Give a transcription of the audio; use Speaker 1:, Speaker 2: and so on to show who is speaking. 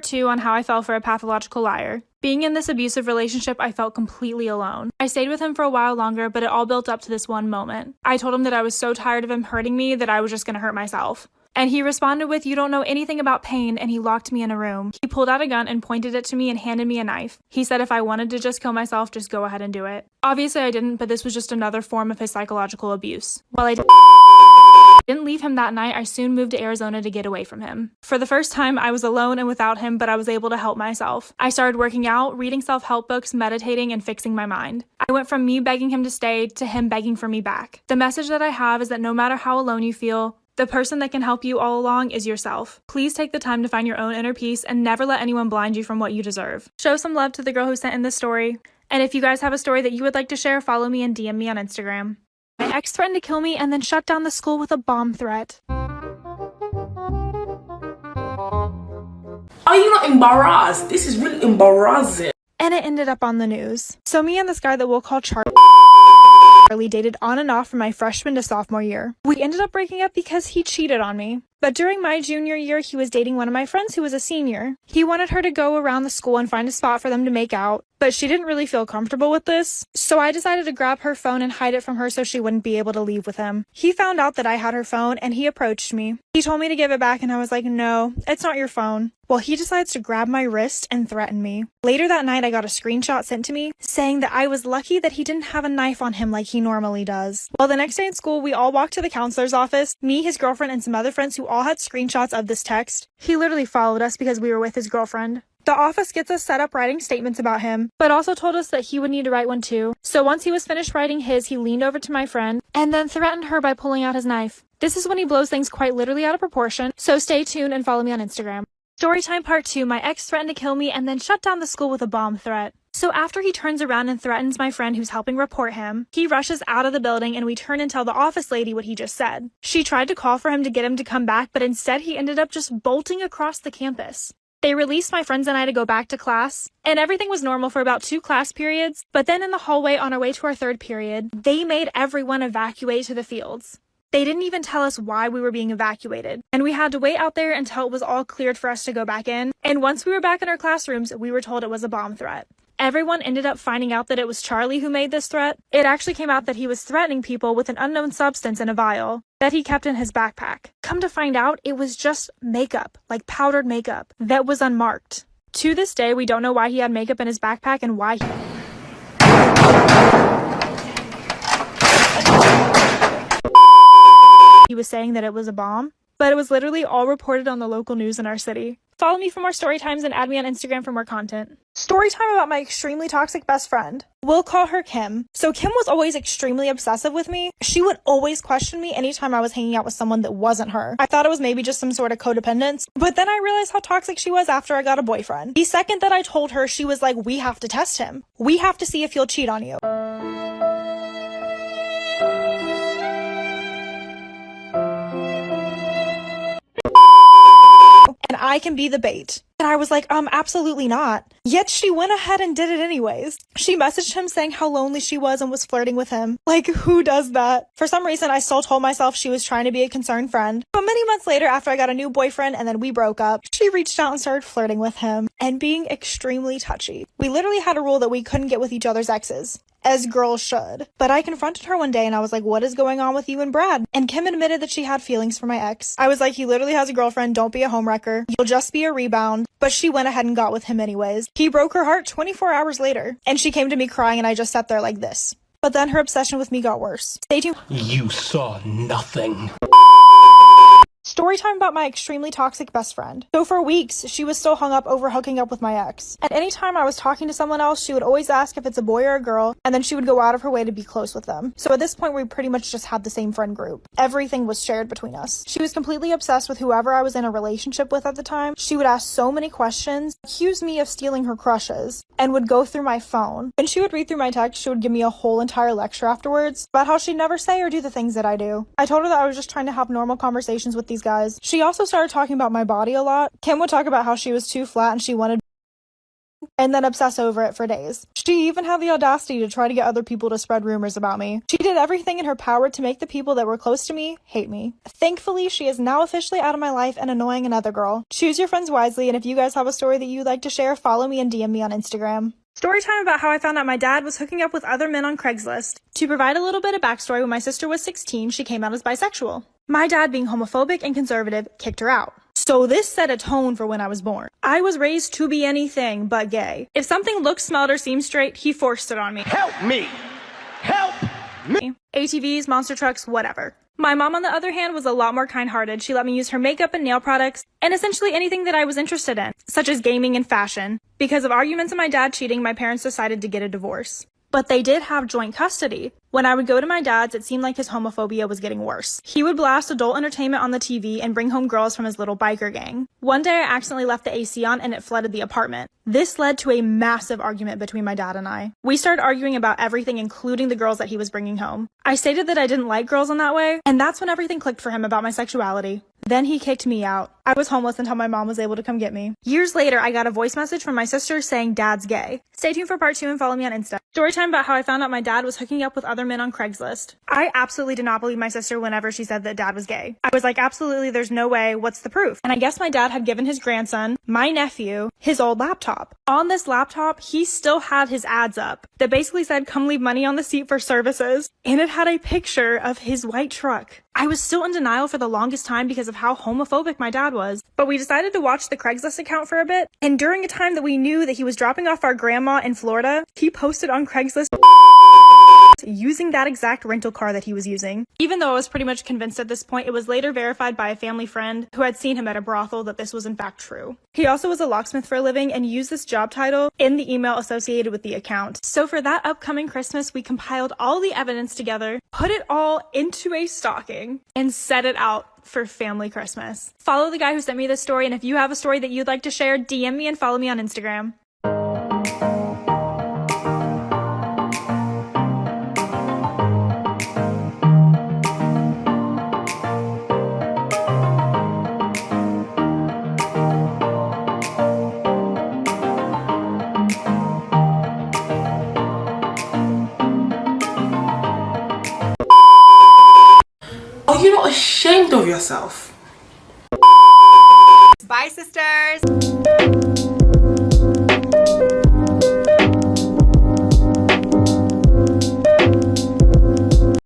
Speaker 1: 2 on how I fell for a pathological liar. Being in this abusive relationship, I felt completely alone. I stayed with him for a while longer, but it all built up to this one moment. I told him that I was so tired of him hurting me that I was just gonna hurt myself. And he responded with, "You don't know anything about pain," and he locked me in a room. He pulled out a gun and pointed it to me and handed me a knife. He said if I wanted to just kill myself, just go ahead and do it. Obviously I didn't, but this was just another form of his psychological abuse. While I didn't leave him that night, I soon moved to Arizona to get away from him. For the first time, I was alone and without him, but I was able to help myself. I started working out, reading self-help books, meditating, and fixing my mind. I went from me begging him to stay to him begging for me back. The message that I have is that no matter how alone you feel, the person that can help you all along is yourself. Please take the time to find your own inner peace and never let anyone blind you from what you deserve. Show some love to the girl who sent in this story. And if you guys have a story that you would like to share, follow me and DM me on Instagram. My ex threatened to kill me and then shut down the school with a bomb threat.
Speaker 2: Are you not embarrassed? This is really embarrassing.
Speaker 1: And it ended up on the news. So me and this guy that we'll call Charlie dated on and off from my freshman to sophomore year. We ended up breaking up because he cheated on me. But during my junior year, he was dating one of my friends who was a senior. He wanted her to go around the school and find a spot for them to make out, but she didn't really feel comfortable with this. So I decided to grab her phone and hide it from her so she wouldn't be able to leave with him. He found out that I had her phone and he approached me. He told me to give it back and I was like, "No, it's not your phone." Well, he decides to grab my wrist and threaten me. Later that night, I got a screenshot sent to me saying that I was lucky that he didn't have a knife on him like he normally does. Well, the next day in school, we all walked to the counselor's office, me, his girlfriend, and some other friends who all had screenshots of this text. He literally followed us because we were with his girlfriend. The office gets us set up writing statements about him, but also told us that he would need to write one too. So once he was finished writing his, he leaned over to my friend and then threatened her by pulling out his knife. This is when he blows things quite literally out of proportion, so stay tuned and follow me on Instagram. Storytime part 2, my ex threatened to kill me and then shut down the school with a bomb threat. So after he turns around and threatens my friend who's helping report him, he rushes out of the building and we turn and tell the office lady what he just said. She tried to call for him to get him to come back, but instead he ended up just bolting across the campus. They released my friends and I to go back to class, and everything was normal for about 2 class periods, but then in the hallway on our way to our 3rd period, they made everyone evacuate to the fields. They didn't even tell us why we were being evacuated, and we had to wait out there until it was all cleared for us to go back in, and once we were back in our classrooms, we were told it was a bomb threat. Everyone ended up finding out that it was Charlie who made this threat. It actually came out that he was threatening people with an unknown substance in a vial that he kept in his backpack. Come to find out, it was just makeup, like powdered makeup, that was unmarked. To this day, we don't know why he had makeup in his backpack and why he was saying that it was a bomb, but it was literally all reported on the local news in our city. Follow me for more story times and add me on Instagram for more content. Story time about my extremely toxic best friend. We'll call her Kim. So Kim was always extremely obsessive with me. She would always question me anytime I was hanging out with someone that wasn't her. I thought it was maybe just some sort of codependence, but then I realized how toxic she was after I got a boyfriend. The second that I told her, she was like, "We have to test him. We have to see if he'll cheat on you." And I can be the bait. And I was like, absolutely not. Yet she went ahead and did it anyways. She messaged him saying how lonely she was and was flirting with him. Like, who does that? For some reason, I still told myself she was trying to be a concerned friend. But many months later, after I got a new boyfriend and then we broke up, she reached out and started flirting with him and being extremely touchy. We literally had a rule that we couldn't get with each other's exes, as girls should. But I confronted her one day and I was like, "What is going on with you and Brad?" And Kim admitted that she had feelings for my ex. I was like, "He literally has a girlfriend. Don't be a homewrecker. You'll just be a rebound." But she went ahead and got with him anyways. He broke her heart 24 hours later. And she came to me crying and I just sat there like this. But then her obsession with me got worse. Stay tuned.
Speaker 2: You saw nothing.
Speaker 1: Story time about my extremely toxic best friend. So for weeks, she was still hung up over hooking up with my ex. And anytime I was talking to someone else, she would always ask if it's a boy or a girl, and then she would go out of her way to be close with them. So at this point, we pretty much just had the same friend group. Everything was shared between us. She was completely obsessed with whoever I was in a relationship with at the time. She would ask so many questions, accuse me of stealing her crushes, and would go through my phone. When she would read through my text, she would give me a whole entire lecture afterwards about how she'd never say or do the things that I do. I told her that I was just trying to have normal conversations with these guys. She also started talking about my body a lot. Kim would talk about how she was too flat and she wanted and then obsess over it for days. She even had the audacity to try to get other people to spread rumors about me. She did everything in her power to make the people that were close to me hate me. Thankfully, she is now officially out of my life and annoying another girl. Choose your friends wisely, and if you guys have a story that you'd like to share, follow me and DM me on Instagram. Story time about how I found out my dad was hooking up with other men on Craigslist. To provide a little bit of backstory, when my sister was 16, she came out as bisexual. My dad, being homophobic and conservative, kicked her out. So this set a tone for when I was born. I was raised to be anything but gay. If something looked, smelled, or seemed straight, he forced it on me.
Speaker 3: Help me! Help me!
Speaker 1: ATVs, monster trucks, whatever. My mom, on the other hand, was a lot more kind-hearted. She let me use her makeup and nail products, and essentially anything that I was interested in, such as gaming and fashion. Because of arguments and my dad cheating, my parents decided to get a divorce. But they did have joint custody. When I would go to my dad's, it seemed like his homophobia was getting worse. He would blast adult entertainment on the TV and bring home girls from his little biker gang. One day I accidentally left the AC on and it flooded the apartment. This led to a massive argument between my dad and I. We started arguing about everything, including the girls that he was bringing home. I stated that I didn't like girls in that way, and that's when everything clicked for him about my sexuality. Then he kicked me out. I was homeless until my mom was able to come get me. Years later, I got a voice message from my sister saying dad's gay. Stay tuned for part 2 and follow me on Insta. Storytime about how I found out my dad was hooking up with other men on Craigslist. I absolutely did not believe my sister whenever she said that dad was gay. I was like, absolutely, there's no way. What's the proof? And I guess my dad had given his grandson, my nephew, his old laptop. On this laptop, he still had his ads up that basically said, come leave money on the seat for services. And it had a picture of his white truck. I was still in denial for the longest time because of how homophobic my dad was. But we decided to watch the Craigslist account for a bit. And during a time that we knew that he was dropping off our grandma in Florida, he posted on Craigslist using that exact rental car that he was using. Even though I was pretty much convinced at this point, it was later verified by a family friend who had seen him at a brothel that this was in fact true. He also was a locksmith for a living and used this job title in the email associated with the account. So for that upcoming Christmas, we compiled all the evidence together, put it all into a stocking, and set it out for family Christmas. Follow the guy who sent me this story, and if you have a story that you'd like to share, DM me and follow me on Instagram.
Speaker 2: Are you not ashamed of yourself?
Speaker 4: Bye, sisters.